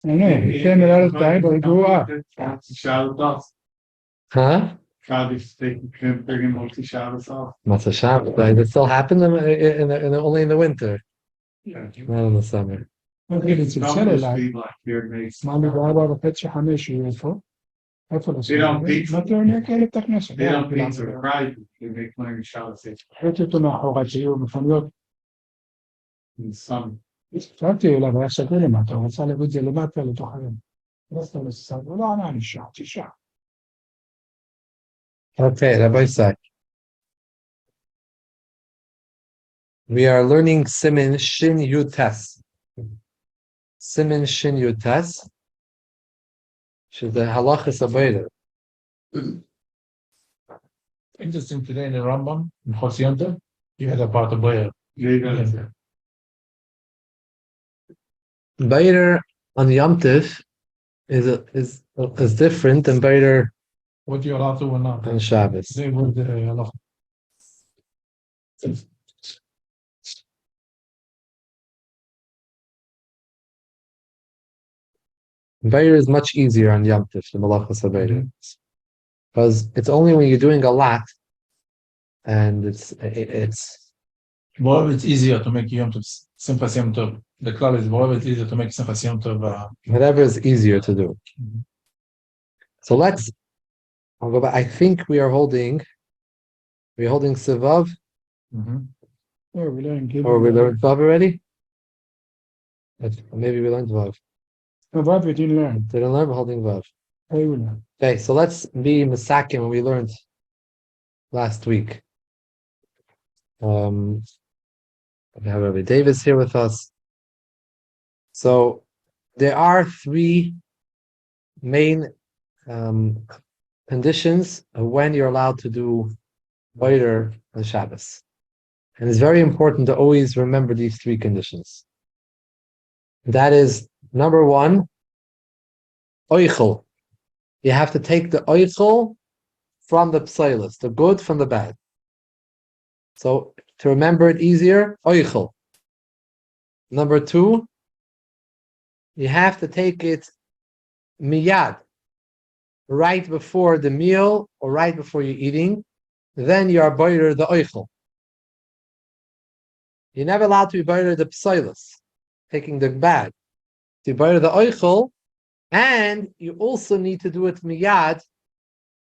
Nee, kennen uit het tijd dat ik doe. Huh? Matzah Shabbos. That still happens only in the winter, not in the summer. Okay, it's like. Mami baba بفتش حماش يوفو. ما تقولي كيف تكنس. They don't pizza right. They make money Shabbos حتى تنحو غتيو مفنيوت. in the summer. فأنتي لا بأس كلمة توصل بدي اللي ما تقول تخيل. بس السبب لا أنا الشعب الشعب. Okay, Rabbi Isaac. We are learning Simin Shin Yutes. Simin Shin Yutes. She's the halachas abayda. Interesting today in the Rambam in Chosiyanta, you had about the Bayer. Bayder on Yom Tif is different than Bayder What you're allowed to or not. on Shabbos. They would halacha. Bayder is much easier on Yom Tif than halachas abayda. Because it's only when you're doing a lot, and it's Well, it's easier to make Yom Tov, Simchas Yom Tov. The klal is well, it's easier to make Simchas Yom Tov. whatever is easier to do. So I'll go back. I think we're holding Sivav, Or we learn or we learned Vav already? Maybe we learned Vav. What we didn't learn. Didn't learn, we're holding Vav. Hey, we learn. Okay, so let's be Masakim when we learned last week. We have Rabbi Davis here with us. So there are three main conditions of when you're allowed to do Boider on Shabbos. And it's very important to always remember these three conditions. That is, number one, Oichel. You have to take the Oichel from the psailis, the good from the bad. So to remember it easier, Oichel. Number two, you have to take it miyad, right before the meal or right before you're eating. Then you are boider the Oichel. You're never allowed to be boider the psailis, taking the bad. To boider the Oichel, and you also need to do it miyad,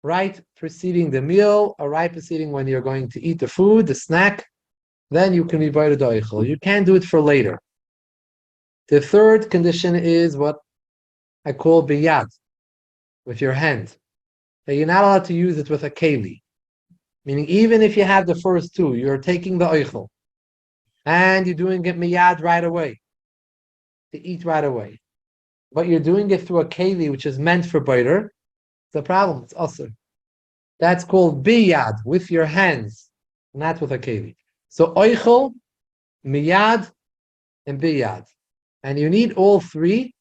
right preceding the meal or right preceding when you're going to eat the food, the snack. Then you can be boider the Oichel. You can't do it for later. The third condition is what I call biyad, with your hand. That you're not allowed to use it with a keli. Meaning, even if you have the first two, you're taking the oichel, and you're doing it miyad right away, to eat right away. But you're doing it through a keli, which is meant for biter. It's a problem. It's asur. That's called biyad, with your hands, not with a keli. So oichel, miyad, and biyad. And you need all three.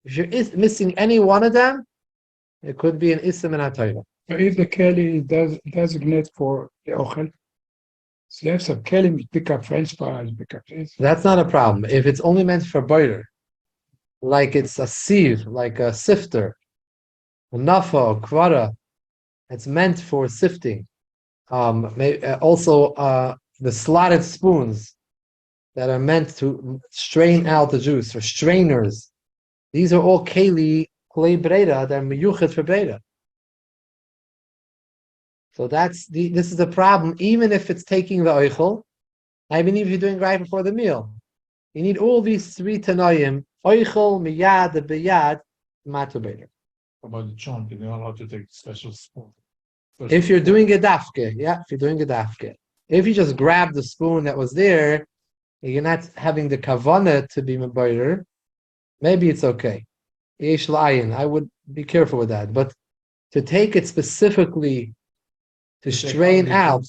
If you're missing any one of them, it could be an ism and atayla. So if the keli does designate for the ochel, so you have some keli pick up French fries, pick up this. That's not a problem. If it's only meant for boider, like it's a sieve, like a sifter, a nafa, or kvara, it's meant for sifting. Also, the slotted spoons that are meant to strain out the juice, or strainers. These are all keli klei breda, they're miyuchet for breda. So this is a problem, even if it's taking the oichel, even if you're doing right before the meal. You need all these three tanayim, oichel, miyad, the biyad, matu breda. About the chunk, you're not allowed to take special spoon. If you're doing a dafke, if you're doing a dafke. If you just grab the spoon that was there, you're not having the kavanah to be mebayder, maybe it's okay. Yesh la'ayin, I would be careful with that. But to take it specifically to strain out,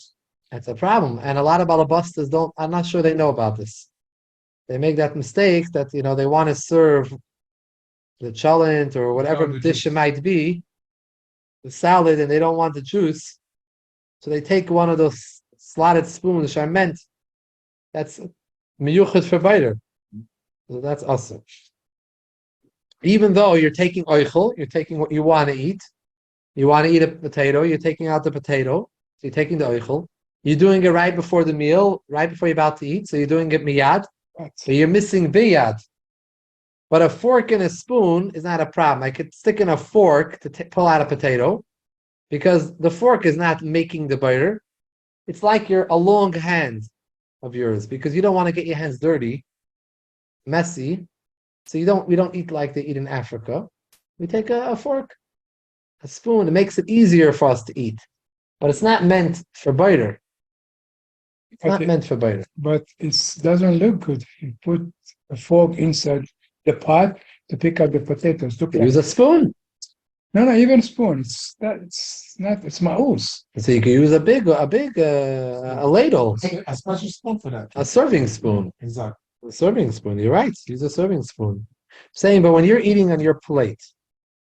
that's a problem. And a lot of balabastas I'm not sure they know about this. They make that mistake that, they want to serve the chalent or whatever dish it might be, the salad, and they don't want the juice. So they take one of those slotted spoons which are meant, that's miyuchet for biter. So that's awesome. even though you're taking oichel, you're taking what you want to eat. You want to eat a potato, you're taking out the potato, so you're taking the oichel. You're doing it right before the meal, right before you're about to eat, so you're doing it miyad, but you're missing biyad. But a fork and a spoon is not a problem. I could stick in a fork to pull out a potato, because the fork is not making the batter. It's like a long hand of yours, because you don't want to get your hands dirty, messy. So we don't eat like they eat in Africa. We take a fork, a spoon. It makes it easier for us to eat, but it's not meant for batter. It's not meant for batter. But it doesn't look good. You put a fork inside the pot to pick up the potatoes. Use a spoon. No, even spoon. It's not. It's ma'us. So you can use a ladle, A special spoon for that. a serving spoon. Exactly. A serving spoon. You're right. Use a serving spoon. Saying, but when you're eating on your plate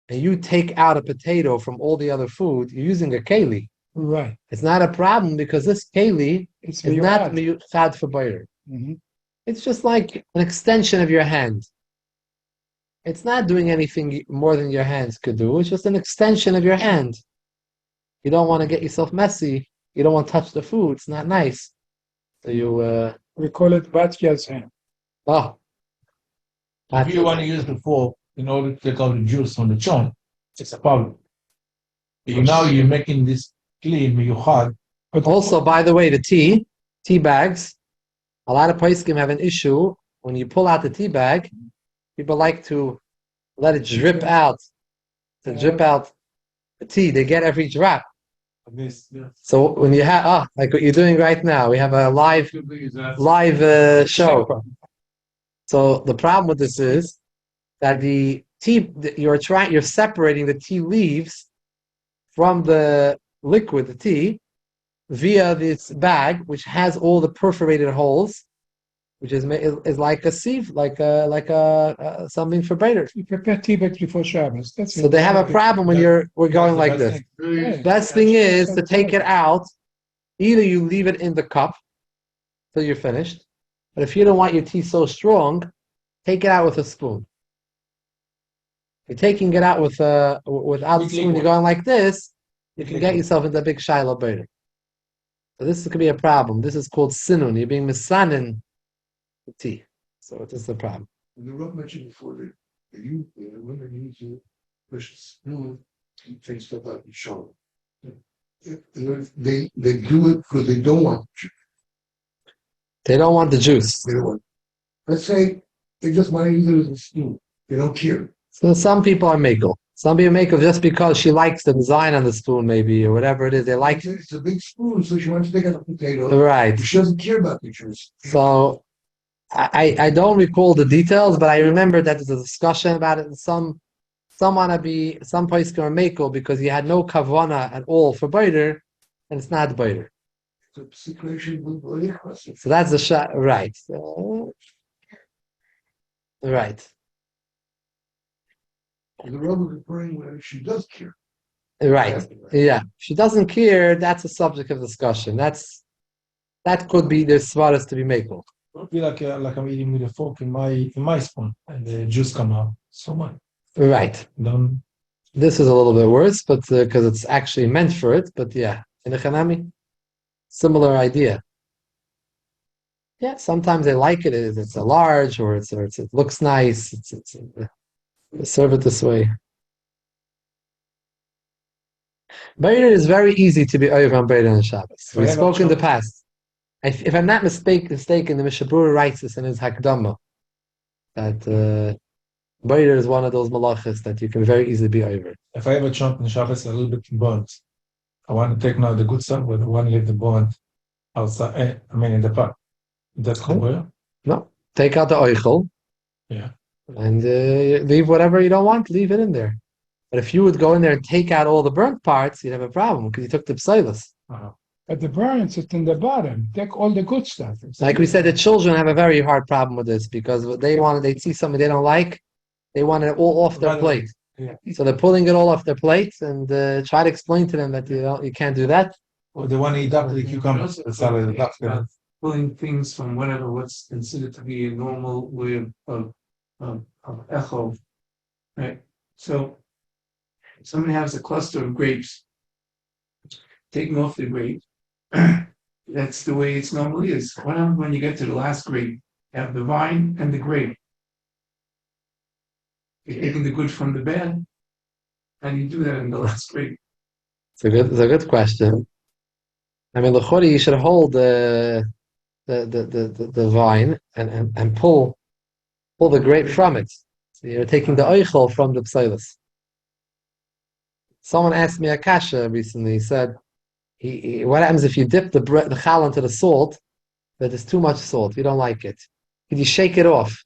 and you take out a potato from all the other food, you're using a keli. Right. It's not a problem, because this keli is not miyuchad for batter. Mm-hmm. It's just like an extension of your hand. It's not doing anything more than your hands could do. It's just an extension of your hand. You don't want to get yourself messy. You don't want to touch the food. It's not nice. So we call it batya's hand. Oh. If you want to use the fork in order to take out the juice from the chon, it's a problem. Now you're making this clean, miyuchad. But also, by the way, the tea bags, a lot of poskim have an issue when you pull out the tea bag. People like to let it drip out, drip out the tea. They get every drop. So when you have like what you're doing right now, we have a live show. So the problem with this is that the tea you're separating the tea leaves from the liquid, the tea, via this bag, which has all the perforated holes, which is like a sieve, like a something for batter. You prepare tea bags before Shabbos. So they have a problem when we're going like this. Best thing is to take it out. Either you leave it in the cup till you're finished, but if you don't want your tea so strong, take it out with a spoon. If you're taking it out without the spoon, you're going like this, you can get yourself into a big shiloh batter. So this could be a problem. This is called sinun. You're being misanin the tea. So this is the problem. The Rav mentioned before that the women need to push the spoon and take stuff out and show. They do it because they don't want juice. They don't want the juice. They don't want. Let's say they just want to use it as a spoon. They don't care. So some people are makel. Some people makel just because she likes the design on the spoon, maybe, or whatever it is. They like It's a big spoon, so she wants to take out the potato. Right. She doesn't care about the juice. So I don't recall the details, but I remember that there's a discussion about it. Some place can makel because he had no kavana at all for baiter, and it's not baiter. It's a situation with So that's the shot, right? Right. The Rav is referring when she does care. Right. Yeah. She doesn't care. That's a subject of discussion. That could be the svaras to be makel. I feel like I'm eating with a fork in my spoon, and the juice come out. So much. Right. This is a little bit worse, but because it's actually meant for it. But yeah, in the Hanami, similar idea. Yeah, sometimes they like it. It's a large, or it looks nice. Serve it this way. Baiter is very easy to be over on Baiter on Shabbos. We spoke in the past. If I'm not mistaken, the Mishabura writes this in his Hakdama that Baiter is one of those malachas that you can very easily be over. If I ever chomp in Shabbos a little bit burnt, I want to take now the good stuff, but I want to leave the burnt outside. In the pot. That's cool. No, take out the oichel. Yeah. And leave whatever you don't want. Leave it in there. But if you would go in there and take out all the burnt parts, you'd have a problem because you took the psilas. But the burns it's in the bottom. Take all the good stuff. Like we said, the children have a very hard problem with this because they see something they don't like, they want it all off their plate. Yeah. So they're pulling it all off their plates and try to explain to them that you can't do that. Or they want to eat after the cucumbers, the salad, after. Pulling things from what's considered to be a normal way of echo. Right. So somebody has a cluster of grapes. Taking off the grape. That's the way it's normally is. What happens when you get to the last grape? You have the vine and the grape. You're taking the good from the bad, and you do that in the last grape. It's a good question. I mean, l'chori, you should hold the vine and pull the grape from it. So you're taking the oichel from the psilus. Someone asked me a kasha recently. He said, what happens if you dip the challah into the salt, but there's too much salt, you don't like it? Can you shake it off?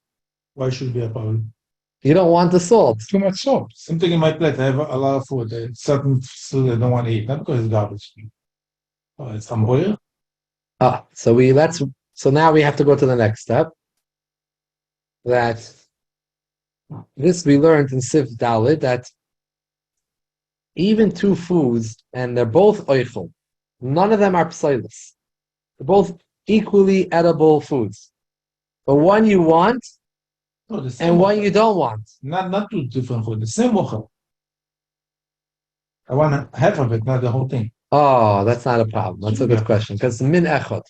Why should it be a problem? You don't want the salt. Too much salt. Something in my plate, I have a lot of food. Certain food I don't want to eat, not because it's garbage. It's some oil. So now we have to go to the next step. That this we learned in Sif Dalid that even two foods, and they're both oichel, none of them are psilus. They're both equally edible foods. But one you want, and one you don't want. Not two different food. The same ochel. I want half of it, not the whole thing. Oh, that's not a problem. That's a good question. Because min echad.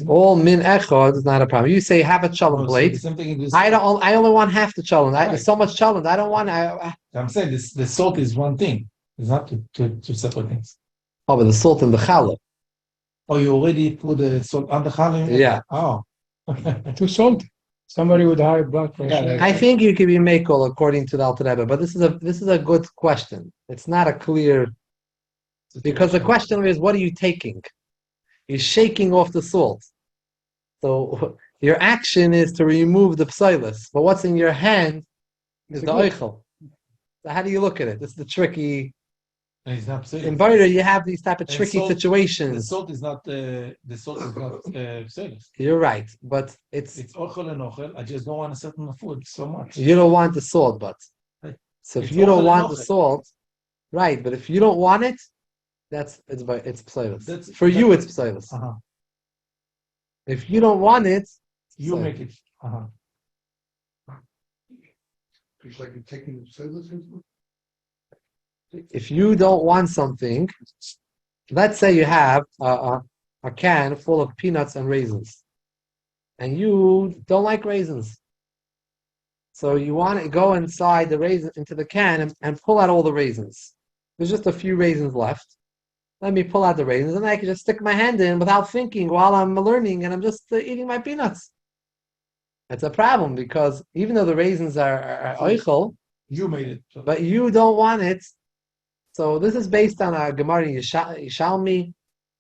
All min echad is not a problem. You say have a challah plate. I only want half the challah. Right. There's so much challah. I don't want. I'm saying the salt is one thing. It's not two separate things. Oh, but the salt in the challah. Oh, you already put the salt on the challah? Yeah. Oh. Too salty. Somebody with high blood pressure. I think you can be makel according to the Alter Rebbe, but this is a good question. It's not a clear, because the question is, what are you taking? You're shaking off the salt. So your action is to remove the psilus, but what's in your hand is the oichel. So how do you look at it? This is the tricky. In Boyer, you have these type of tricky situations. The salt is not psilus. You're right, but it's ochel and ochel. I just don't want a certain food so much. You don't want the salt, but so if you don't want the salt, right? But if you don't want it, it's psilus. For you, it's psilus. If you don't want it, you make it. It's like you're taking the psilus into it. If you don't want something, let's say you have a can full of peanuts and raisins, and you don't like raisins, so you want to go inside the raisin into the can and pull out all the raisins. There's just a few raisins left. Let me pull out the raisins, and I can just stick my hand in without thinking while I'm learning, and I'm just eating my peanuts. It's a problem because even though the raisins are oichel, you made it, but you don't want it. So this is based on a Gemara Yishalmi,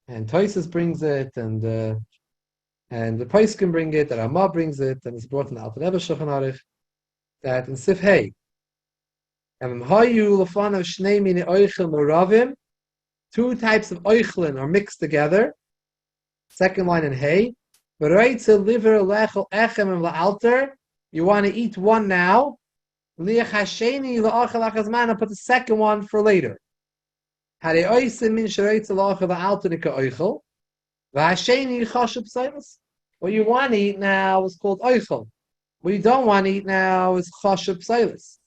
and Toisus brings it, and the Paiskim bring it, and Ramah brings it, and it's brought in the Alter Rebbe Shulchan Aruch, that in Sif Hey, two types of oichlin are mixed together. Second line in Hey, you want to eat one now, and put the second one for later. What you want to eat now is called oichel. What you don't want to eat now is chashuv psilus.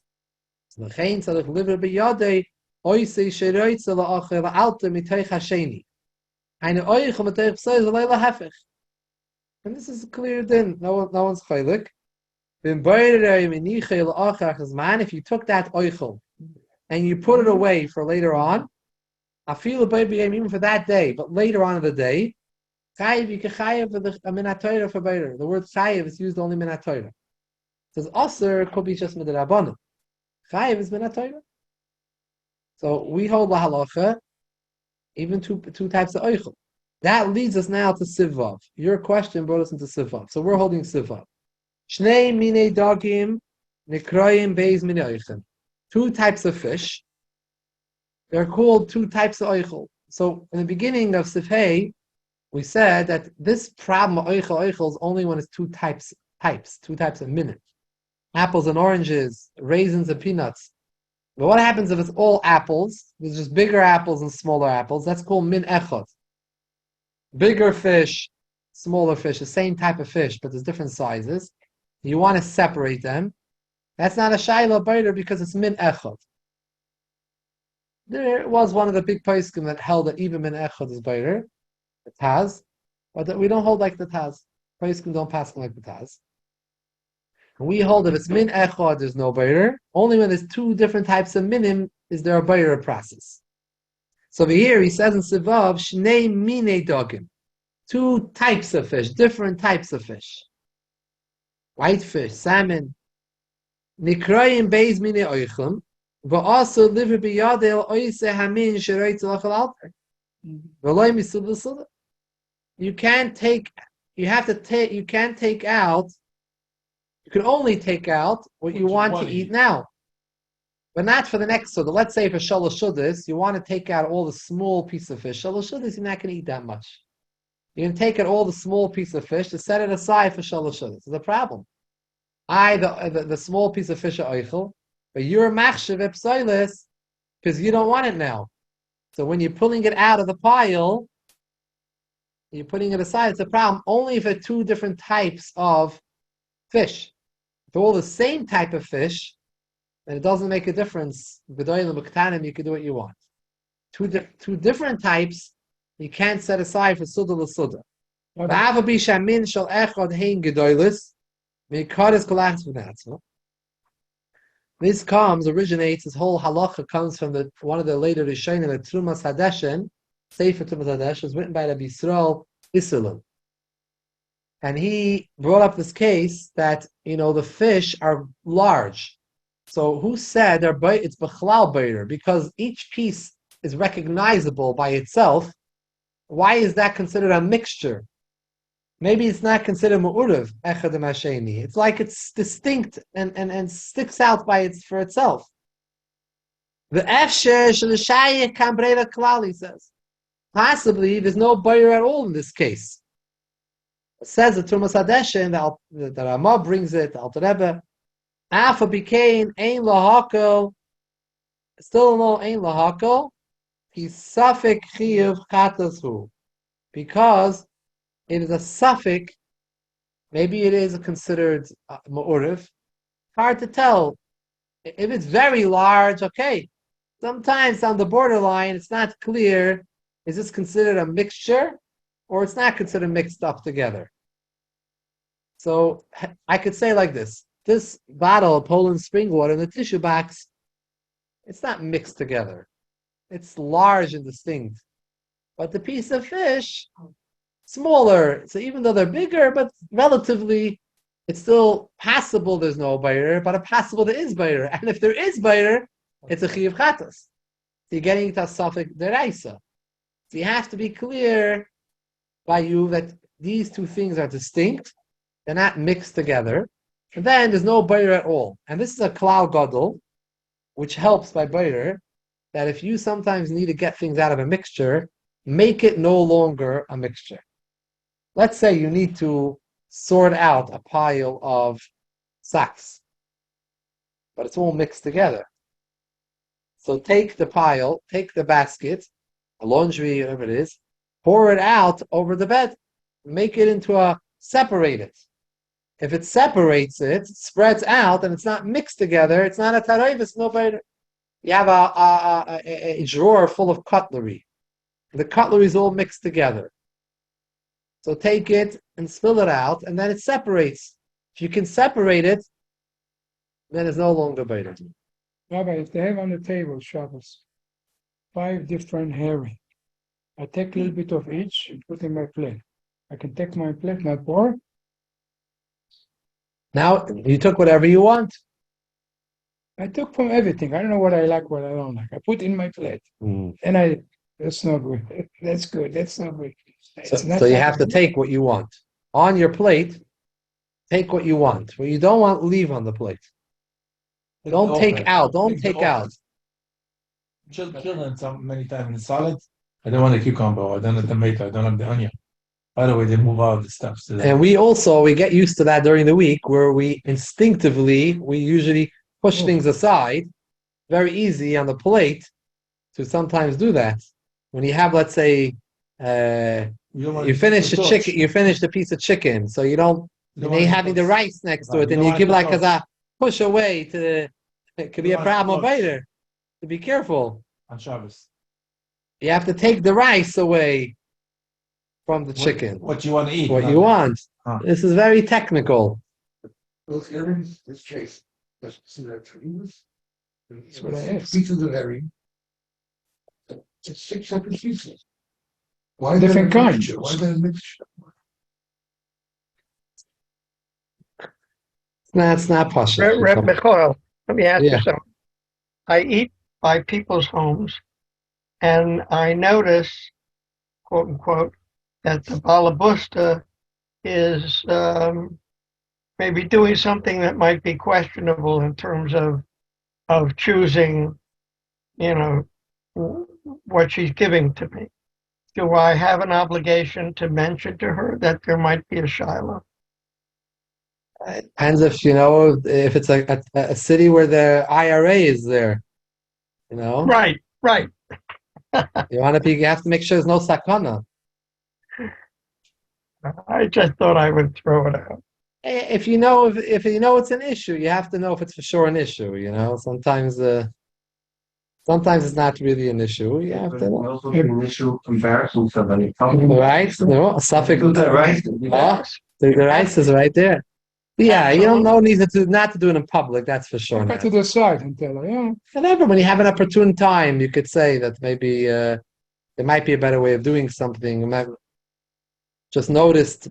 And this is clear then. No one's chaylik. If you took that oichel and you put it away for later on, I feel a baby even for that day, but later on in the day, chayiv yikachayiv for the minat Torah for better. The word chayiv is used only minat Torah. It says aser could be just midrabanan. Chayiv is minat Torah. So we hold la halacha, even two types of oichel. That leads us now to Sivav. Your question brought us into Sivav. So we're holding Sivav. Shnei mine dagim nikroyim beis mine oichel. Two types of fish. They're called two types of oichel. So in the beginning of Sifhei, we said that this problem of oichel is only when it's two types of minute. Apples and oranges, raisins and peanuts. But what happens if it's all apples? There's just bigger apples and smaller apples. That's called min echot. Bigger fish, smaller fish, the same type of fish, but there's different sizes. You want to separate them. That's not a Shaila Bayer because it's Min Echad. There was one of the big poskim that held that even Min Echad is Bayer, the Taz, but that we don't hold like the Taz. Poskim don't pass like the Taz. And we hold if it's Min Echad, there's no Bayer. Only when there's two different types of Minim is there a Bayer process. So over here he says in Sivav, Shnei Mine Dogim. Two types of fish, different types of fish. Whitefish, salmon. Nikrayim Beis Mine Oichum. But also liver biyadel oise hamin sheroitz lachal alter. V'loy misud l'sudah. You can't take out, you can only take out what you want to eat now. But not for the next sudah. Let's say for shalosh sudahs, you want to take out all the small piece of fish. Shalosh sudahs, you're not going to eat that much. You're going to take out all the small piece of fish to set it aside for shalosh sudahs. It's a problem. The small piece of fish are oichel, but you're machshav epsilis because you don't want it now. So when you're pulling it out of the pile, you're putting it aside. It's a problem only for two different types of fish. If they're all the same type of fish, then it doesn't make a difference. You can do what you want. Two different types, you can't set aside for sudah l'sudah. This originates, this whole halacha comes from one of the later Rishonim, the Trumas Hadeshen, Sefer Trumas Hadeshen, was written by Rabbi Yisrael Isserlin. And he brought up this case that, the fish are large. So who said it's Bechlal Beider? Because each piece is recognizable by itself. Why is that considered a mixture? Maybe it's not considered mu'urev, echad hasheni. It's like it's distinct and sticks out for itself. The efsher sh'l'shayich kan breira klal, he says. Possibly there's no bayer at all in this case. It says the Trumas Hadeshen, the Ramah brings it, the Alter Rebbe, Afa became ein lahakel, still no ein lahakel, he's safek chiyuv chatashu, because it is a suffix. Maybe it is considered ma'uriv. Hard to tell. If it's very large, okay. Sometimes on the borderline, it's not clear. Is this considered a mixture, or it's not considered mixed up together? So I could say like this: this bottle of Poland spring water in the tissue box, it's not mixed together. It's large and distinct, but the piece of fish, smaller. So even though they're bigger, but relatively, it's still possible there's no bayer, but it's possible there is bayer. And if there is bayer, it's a chiyuv chatas. So you're getting to a suffix deraisa. So you have to be clear by you that these two things are distinct. They're not mixed together. And then there's no bayer at all. And this is a klal gadol, which helps by bayer, that if you sometimes need to get things out of a mixture, make it no longer a mixture. Let's say you need to sort out a pile of socks, but it's all mixed together. So take the pile, take the basket, a laundry, whatever it is, pour it out over the bed, make it into separate it. If it separates it, spreads out, and it's not mixed together, it's not a tarev, it's no better. You have a drawer full of cutlery. The cutlery is all mixed together. So take it and spill it out, and then it separates. If you can separate it, then it's no longer better. Rabbi, if they have on the table, Shabbos, 5 different herring, I take a little bit of each and put in my plate. I can take my plate, my fork. Now, you took whatever you want. I took from everything. I don't know what I like, what I don't like. I put in my plate. And that's not good. That's good. That's not good. So you have to take what you want. On your plate, take what you want. What you don't want, leave on the plate. Don't take out. Don't take out. Children, many times in the salad, I don't want the cucumber, I don't want the tomato, I don't want the onion. By the way, they move out the stuff. And we get used to that during the week, where we usually push things aside. Very easy on the plate to sometimes do that. When you have, let's say, you finish the chicken, you finish the piece of chicken, so you may having the rice next to it, and you give like push away it could be a Too much problem close. later. So be careful. On Shabbos. You have to take the rice away from the chicken. What you want to eat. What not- you want. Huh. This is very technical. Both herrings, this case, let's see that trees. That's what I asked. Pieces of herring. It's 6 separate pieces. Why Different that a kinds. mixture? Why that a mixture? That's not possible. Reb Michoel, let me ask Yeah. you something. I eat by people's homes, and I notice, quote unquote, that the balabusta is maybe doing something that might be questionable in terms of choosing, what she's giving to me. Do I have an obligation to mention to her that there might be a Shiloh? It depends if it's a city where the IRA is there. Right. You have to make sure there's no sakana. I just thought I would throw it out. If you know it's an issue, you have to know if it's for sure an issue. Sometimes it's not really an issue. You have to know. Also an issue embarrassing somebody. Right? No, a suffix. Do that right. The rice is right there. Yeah, you don't know not to do it in public. That's for sure. Go to the side and tell her, yeah. Whenever, when you have an opportune time, you could say that maybe there might be a better way of doing something. Just noticed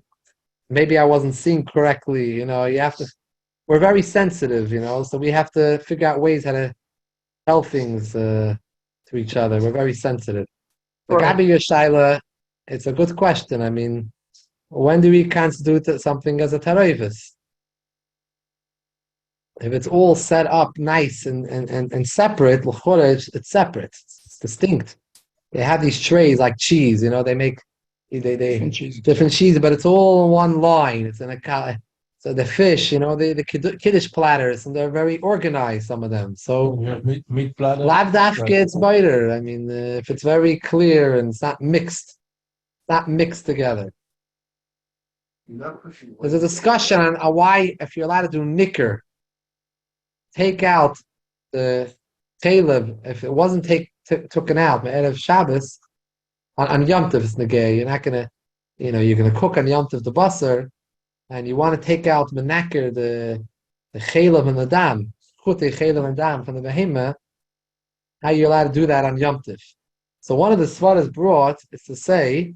maybe I wasn't seeing correctly. You have to. We're very sensitive, so we have to figure out ways how to tell things to each other. We're very sensitive. The Right. Gabi Yoshaila, it's a good question. I mean, when do we constitute something as a taroivis? If it's all set up nice and separate, it's separate. It's distinct. They have these trays like cheese, they make different cheese, but it's all in one line. It's in a so the fish, the kiddush platters, and they're very organized. Some of them. So You have meat platter. lav dafke, it's better. I mean, if it's very clear and it's not mixed together. There's a discussion on why, if you're allowed to do nicker, take out the caleb if it wasn't taken out Erev Shabbos on Yom Tov. It's negay. You're not gonna, you're gonna cook on Yom Tov the basar, and you want to take out menaker the caleb and the dam, chute caleb and dam from the behema. How you're allowed to do that on Yom Tov? So one of the svaras brought is to say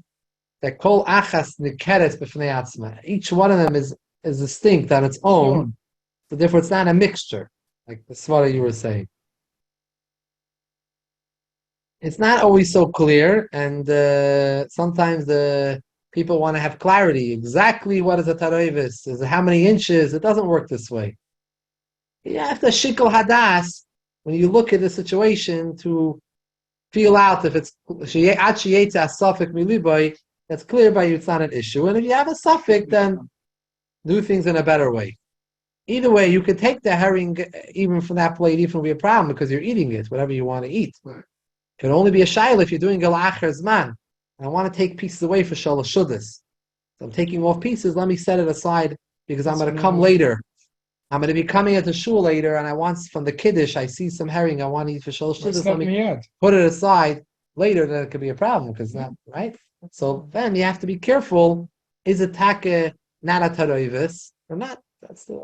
that kol achas nikeres b'fnei atzma. Each one of them is distinct on its own. So therefore, it's not a mixture, like the svara you were saying. It's not always so clear, and sometimes the people want to have clarity. Exactly what is a taroivis? Is it how many inches? It doesn't work this way. You have to shikol hadas when you look at the situation to feel out if it's suffix miliboy. That's clear by you. It's not an issue. And if you have a suffix, then do things in a better way. Either way, you could take the herring even from that plate, even if it be a problem because you're eating it, whatever you want to eat. It can only be a shayla if you're doing a la'acher zman. I want to take pieces away for shalosh shudas. So I'm taking off pieces. Let me set it aside because I'm going to come later. I'm going to be coming at the shul later, and I want from the kiddush. I see some herring I want to eat for shalosh shudas. Let me put it aside later. Then it could be a problem because not right. So then you have to be careful. Is it take not a taroivis or not? That's the.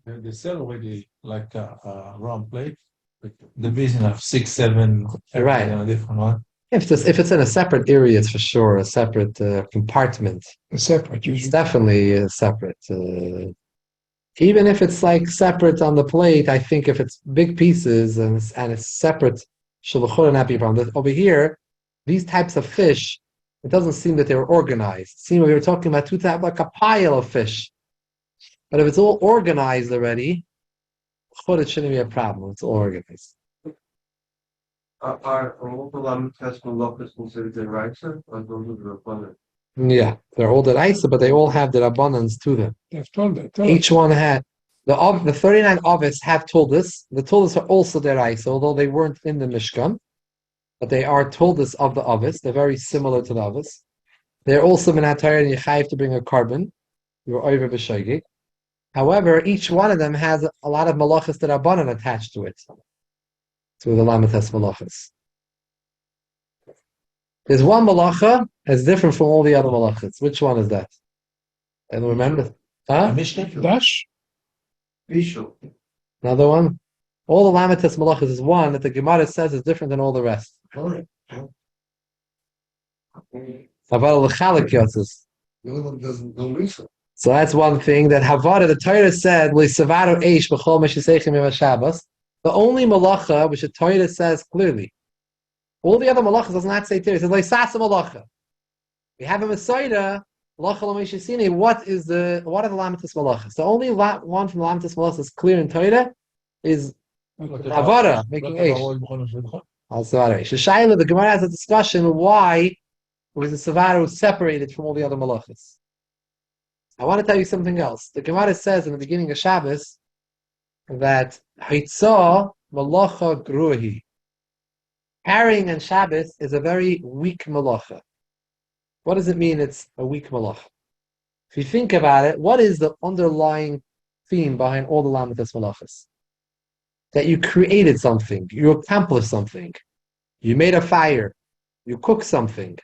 They sell already like a round plate, like division of 6, 7, Right. On a different one. If it's in a separate area, it's for sure a separate compartment. Separate, It's definitely separate. Even if it's like separate on the plate, I think if it's big pieces and it's separate, shulachor not be a problem. Over here, these types of fish, it doesn't seem that they were organized. It seems we were talking about two types, like a pile of fish. But if it's all organized already, it shouldn't be a problem. It's all organized. Are all the lamb tests from locus considered the right or those of the opponent? Yeah, they're all the Isa, but they all have the abundance to them. They've told it. Each one had the 39 Ovis have told us. The Toldus are also their Isa, although they weren't in the Mishkan, but they are Toldus of the Ovis. They're very similar to the Ovis. They're also Minatayr and Yechayiv to bring a carbon. You're over b'shogeg. However, each one of them has a lot of malachas that are banan attached to it. To the lamites malachas. There's one malacha that's different from all the other malachas. Which one is that? And remember? Huh? Dash? Visual. Another one? All the lamites malachas is one that the Gemara says is different than all the rest. Alright. About the chalik yotzes. The other one doesn't know Lisa. So that's one thing that Havara, the Torah said, "L'savaru eish b'chol meshiseichim yom Shabbos." The only malacha which the Torah says clearly. All the other malachas does not say Torah. It says "L'sasa malacha." We have a Messiah, malacha l'meishisini. What are the lamites malachas? The only one from the lamites malachas is clear in Torah is Havara making eish. Also, Shaila, the Gemara has a discussion why was the Savaru separated from all the other malachas. I want to tell you something else. The Gemara says in the beginning of Shabbos that Haitzah malacha gruhi. Carrying on Shabbos is a very weak malacha. What does it mean it's a weak malacha? If you think about it, what is the underlying theme behind all the lamites malachas? That you created something, you accomplished something, you made a fire, you cooked something,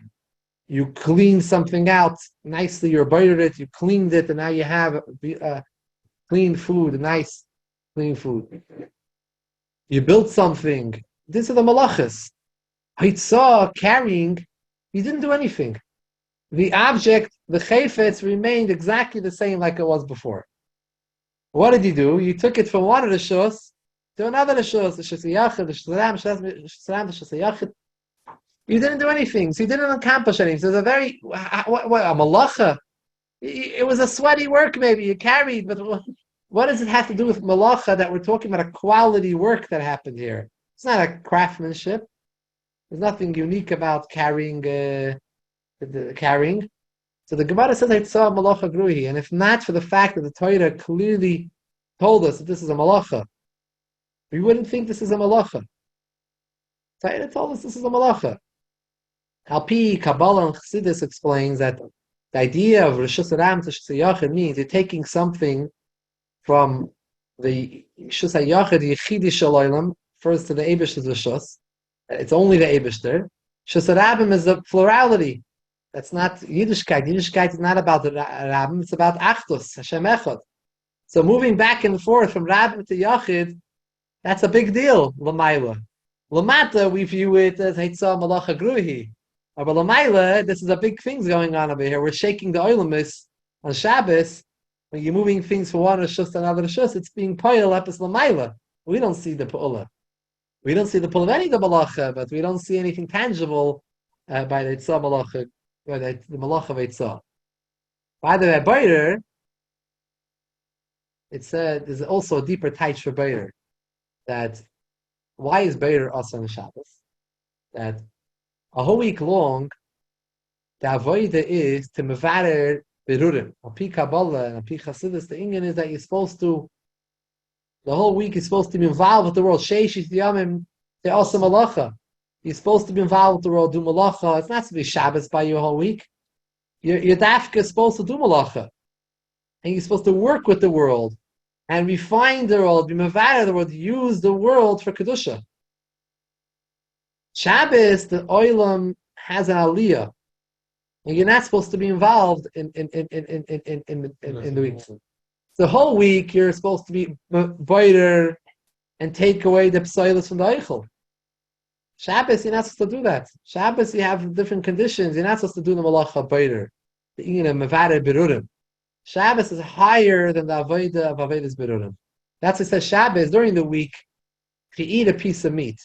you cleaned something out nicely, you buttered it, you cleaned it, and now you have clean food, nice clean food. You built something. These are the malachas. Haitzah, carrying, you didn't do anything. The object, the chayfetz, remained exactly the same like it was before. What did you do? You took it from one of the shus to another shus, the shus yachid, the shus yachid. You didn't do anything, so you didn't accomplish anything. So it's a very, a malacha. It was a sweaty work maybe, you carried, but what does it have to do with malacha that we're talking about a quality work that happened here? It's not a craftsmanship. There's nothing unique about carrying. Carrying. So the Gemara says I saw malacha gruhi, and if not for the fact that the Torah clearly told us that this is a malacha, we wouldn't think this is a malacha. Torah told us this is a malacha. Alpi, Kabbalah and Chassidus explains that the idea of Rishus Aram to Shus HaYachid means you're taking something from the Shus HaYachid, Yechidi Shalaylam, first to the Eibishter's Rishus. It's only the Eibishter. Shus HaRabim is a plurality. That's not Yiddishkeit. Yiddishkeit is not about the Rabbim, it's about Achdus, Hashem Echad. So moving back and forth from Rabbim to Yachid, that's a big deal, L'mayla. L'mata, we view it as Heitzah Malacha Gruhi. But L'mayla, this is a big thing going on over here. We're shaking the Oilamis on Shabbos. When you're moving things from one Rishus to another Rishus, it's being Poyel Epis L'mayla. We don't see the Pu'ula. We don't see the Pu'ula of any of the Malacha, but we don't see anything tangible by the Heitzah Malacha, by the Malacha of Heitzah. By the way, Beider, it said there's also a deeper taich for Beider. That why is Beider also on Shabbos? That a whole week long, the avodah is to mevarer berurim. Api Kabbalah and Api Chassidus, the Inyan is that you're supposed to, the whole week is supposed to be involved with the world. Sheishis Yamim, they're also malacha. You're supposed to be involved with the world, do malacha. It's not to be Shabbos by your whole week. Your dafka is supposed to do malacha. And you're supposed to work with the world and refine the world, be mevarer the world, use the world for kedusha. Shabbos, the oilam has an aliyah, and you're not supposed to be involved in the week. The whole week you're supposed to be boider and take away the psoilus from the eichel. Shabbos, you're not supposed to do that. Shabbos, you have different conditions. You're not supposed to do the malacha boider, the inyan mevarer berurim. Shabbos is higher than the avodah of avodas berurim. That's what it says. Shabbos during the week, if you eat a piece of meat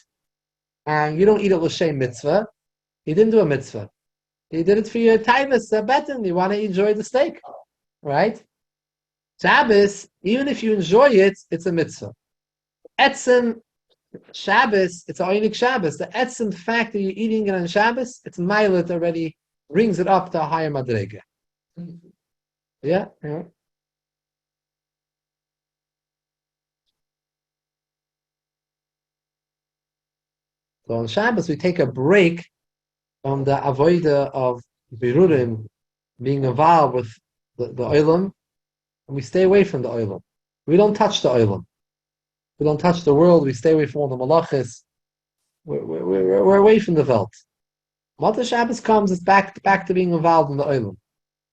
and you don't eat it l'shem mitzvah, you didn't do a mitzvah. You did it for your taivas betin. You want to enjoy the steak, right? Shabbos, even if you enjoy it, it's a mitzvah. Etzem Shabbos, it's a oinik Shabbos. The etzem fact that you're eating it on Shabbos, it's milet already brings it up to a higher madrega. Yeah. So on Shabbos, we take a break from the avodah of Birurim, being involved with the oilam, and we stay away from the oilam. We don't touch the oilam. We don't touch the world. We stay away from all the malachis. We're away from the Welt. Mata Shabbos comes, it's back to being involved in the oilam.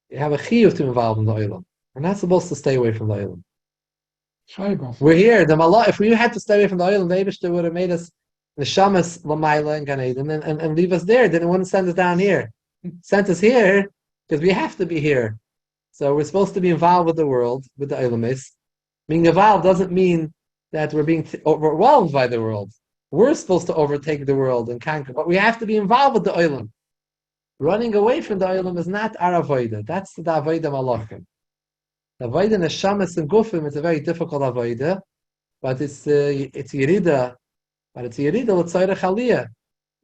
You have a chiyuv to involve in the oilam. We're not supposed to stay away from the oilam. We're here. The malach. If we had to stay away from the oilam, the Eibishter would have made us the shamas lamayla and Gan Eden and leave us there. Then it wouldn't send us down here. Sent us here because we have to be here. So we're supposed to be involved with the world, with the oilamis. Being involved doesn't mean that we're being overwhelmed by the world. We're supposed to overtake the world and conquer, but we have to be involved with the oilam. Running away from the oilam is not our avodah. That's the avodah malachim. The avodah neshamas and gufim is a very difficult avodah, but it's yerida. But it's yerida l'tzayra chaliyah.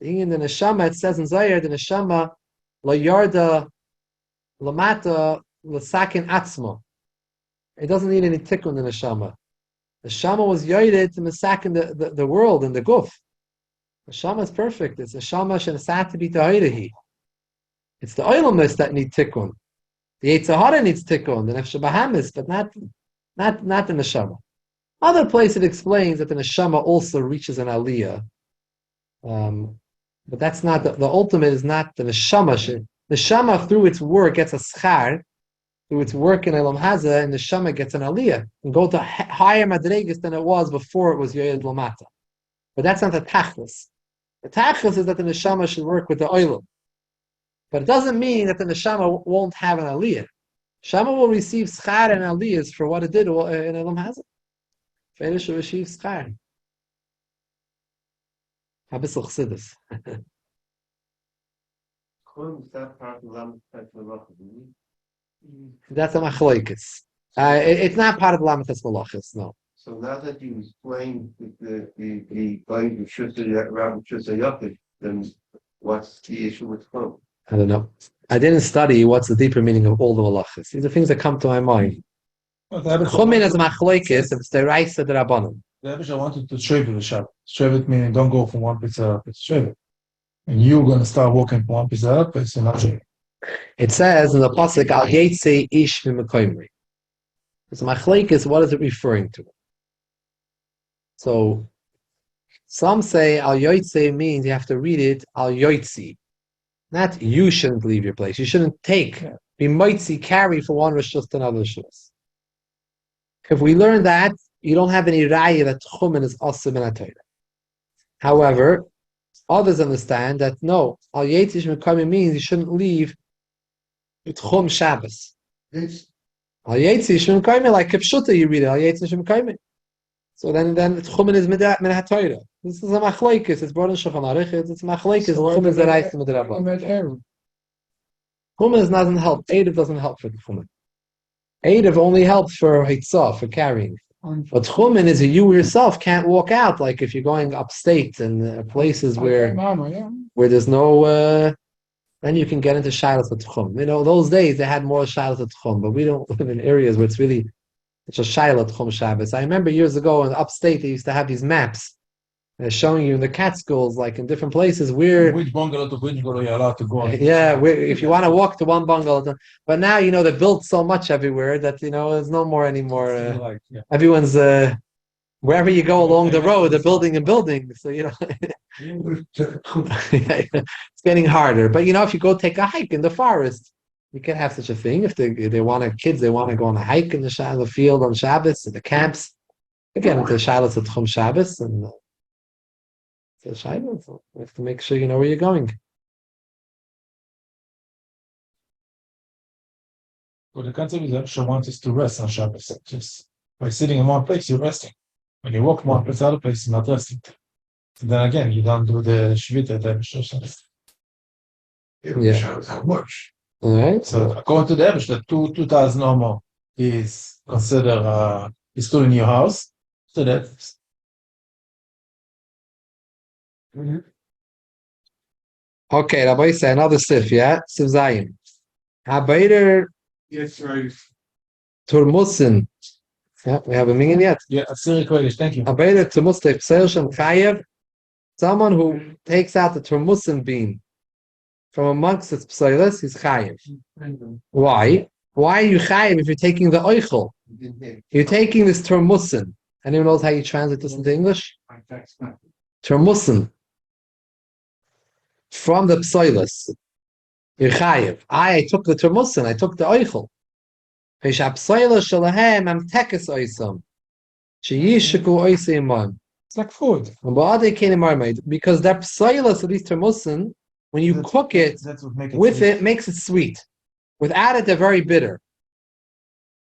In the neshama, it says in Zayir, the neshama lo yarda lamata l'sakin atzmo. It doesn't need any tikkun in the neshama. The Shama was yoyed to masakin the world and the guf. The Shama is perfect. It's a Shama shenasat to be ta'irihi. It's the oilamis that need tikkun. The Yitzhahara needs tikkun, the Nefesh Bahamis, but not the Neshama. Other place it explains that the Neshama also reaches an aliyah. But that's not the ultimate is not the Neshama. The Neshama through its work gets a schar. Through its work in Elam Haza, and the Shama gets an aliyah and go to higher madregas than it was before it was Yoyed Lamata. But that's not the tachlis. The tachlis is that the neshama should work with the oilam. But it doesn't mean that the neshama won't have an aliyah. Shama will receive schar and aliyahs for what it did in Elam Haza. Feidah should receive schar. Habisal chsidus. That's a machlokes. It's not part of Lamites Malachis, no. So now that you explained the going to Shusha Rabbi Shusha Yapid, then what's the issue with Chum? I don't know. I didn't study what's the deeper meaning of all the Malachis. These are things that come to my mind. Chumin as a machlokes, if it's the Raisa the Rabbanim. The Rebbe wanted to shave the Shabbat. Shave it meaning don't go from one pizza to shave it. And you're going to start walking from one pizza up, it's not shaving. It says in the pasuk Al Yetze Ish V'Mekoimri. So machlokes, what is it referring to? So some say Al Yotze means you have to read it Al Yotzi. Not you shouldn't leave your place. You shouldn't take. Be mitzi, carry from one rishus to another rishus. If we learn that, you don't have any raya that Chumin is asim in Torah. However, others understand that no, Al Yetze Ish V'Mekoimri means you shouldn't leave Chum Shabbos. Al Yetzi Shum Kaimeh, like Kipshuta, you read it. Al Yetzi Shum Kaimeh. So then Chumin is min HaTorah. This is a machlokes. It's brought in Shulchan Aruch. It's machlokes. Chumin is the Reis Midrabban. Chumin doesn't help. Eidav doesn't help for the Chumin. Eidav only helps for Hitzah, for carrying. But Chumin is you yourself can't walk out. Like if you're going upstate and places where there's no. Then you can get into Shilas Tchum. You know, those days they had more Shilas Tchum, but we don't live in areas where it's a Shilas Tchum Shabbos. I remember years ago in upstate they used to have these maps showing you in the Catskills, like in different places where which bungalow to which bungalow you're allowed to go. Yeah, if you want to walk to one bungalow, but now you know they built so much everywhere that there's no more anymore. Everyone's wherever you go along the road, they're building and building. So it's getting harder. But if you go take a hike in the forest, you can have such a thing. If they want kids, they want to go on a hike in the field on Shabbos, in the camps. Again, into Shilas at Chum Shabbos, and so you have to make sure you know where you're going. Well, the concept is that she wants us to rest on Shabbos. Just by sitting in one place, you're resting. When you walk from one place to other place, you're not resting. And then again, you don't do the Shvita, the Mishoshan. Yeah. How much? All right. So according to the Evish, that 2,000 or more is considered is still in your house. So that's Okay, Rabbi say another sif, yeah? Sif Zayin. Habayder Yes, right. Turmusin. Yeah, we have a minyan yet. yeah, Asiri Kodesh, thank you. Habayder Turmusin Pseil Shem Chayev. Someone who takes out the Turmusin bean from amongst its pseilas, he's Chayev. Why? Why are you chayiv if you're taking the oichel? You're taking this termusin. Anyone knows how you translate this into English? Termusin. From the psoilus. You're chayiv. I took the termusin. I took the oichel. It's like food. Because that psoilus of these termusin, when you cook it, That's what makes with sweet. it makes it sweet. Without it, they're very bitter.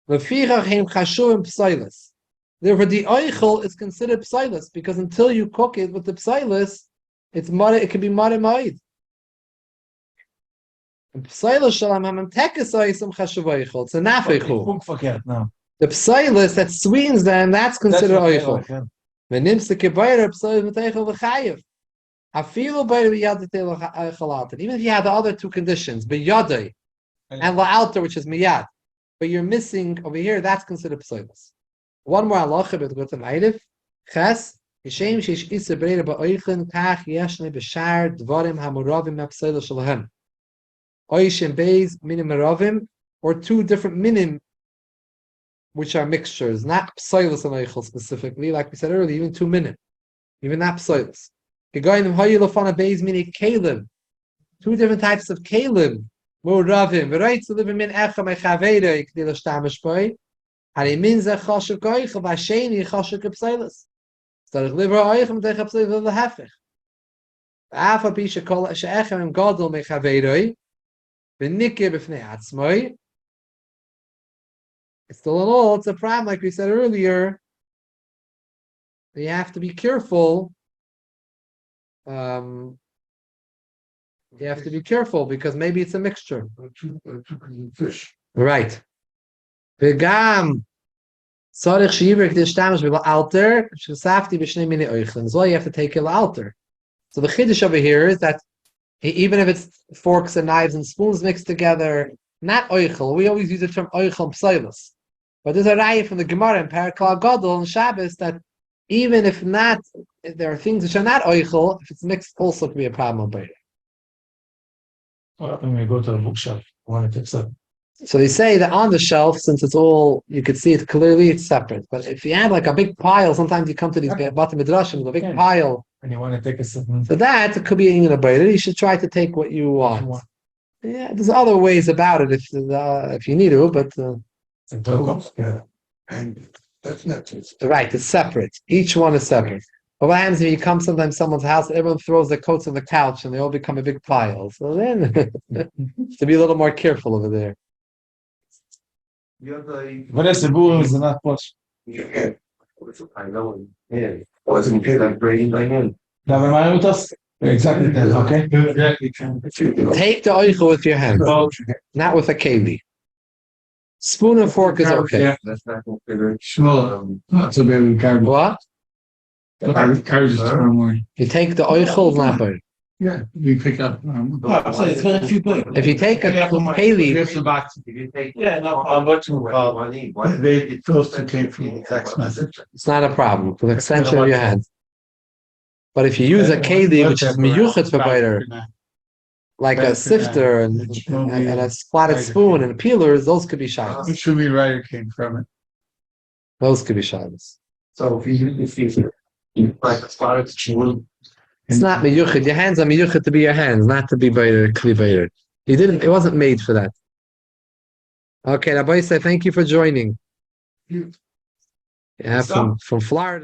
Therefore, the oichel is considered psilus because until you cook it with the psilus, it can be ma'id. And psilus shalam hamamtekes oisam chashuv it's a nafeichu. Cook verkehrt, no. The psilus that sweetens them, that's considered oichel. When nimmst the kebayra psilus with oichel v'chayev. Afilu bayra b'yadei l'chalatin. Even if you have the other two conditions, b'yadei and la'alter, which is miyad, but you're missing over here, that's considered psilus. One more halacha, but go to ma'ariv. Ches, yishem sheish isa breira ba'oichin kach yeshne b'shar dvarim hamuravim ha'psilus shalahem. Oishim beis minim maravim, or two different minim, which are mixtures, not psilus and oichel specifically, like we said earlier, even two minim, even not psilus. Gegoyim hoyilofana beis mini kalim, two different types of kalim. Muravim, right to live in echa mechaveira ikdila shtamish boy. Hari min ze choshev goichel v'asheni choshev kepsilas. Starich liver oichem dech kepsilas v'lehefech. Afa pisha kol she'echem im gadol mechaveira v'nikir b'fnei atzmoi. Still in all, it's a problem, like we said earlier. You have to be careful. You have to be careful because maybe it's a mixture. Fish. Right. V'gam tzarich she'yivrik d'shtamish v'la'alter sh'safti b'shnei mini oichlin. So you have to take it alter. So the chiddush over here is that even if it's forks and knives and spoons mixed together, not oichel. We always use the term oichel psilus. But there's a raya from the Gemara in Parakal Gadol and Shabbos that even if not, if there are things which are not oichel, if it's mixed, also could be a problem about it. When we go to the bookshop, want to fix up. So they say that on the shelf, since it's all, you could see it clearly, it's separate. But if you have like a big pile, sometimes you come to these Bata Midrashim, a big pile. And you want to take a certain. So that it could be in a bite. You should try to take what you want. Yeah, there's other ways about it if you need to, but Yeah. And that's not it. right, it's separate. Each one is separate. But what happens if you come sometimes to someone's house, everyone throws their coats on the couch and they all become a big pile. So then, to be a little more careful over there. But that's the bull is not much. I know. Yeah. Wasn't like brain by him. Now, am I with us? Exactly that, okay? Take the oichel with your hand, not with a keli. Spoon and fork is okay. That's not considered. Shmuel, not so bad with garbage. What? Garbage is tomorrow morning. You take the oichel, not bite. Yeah, we pick up. It's very few people. If you take a keli, Here's the box. Yeah, no, It goes to came from the text message. it's not a problem. With extension of your hand. But if you use a keli, which is miyuchet for biter, like a sifter and a splatted spoon and peelers, those could be shabbos. Which should be writer came from it. Those could be shabbos. So if you like a spotted spoon. It's not miyuchet. Your hands are miyuchet to be your hands, not to be biter, kli biter. It wasn't made for that. Okay, Rabbi say thank you for joining. Yeah, from Florida.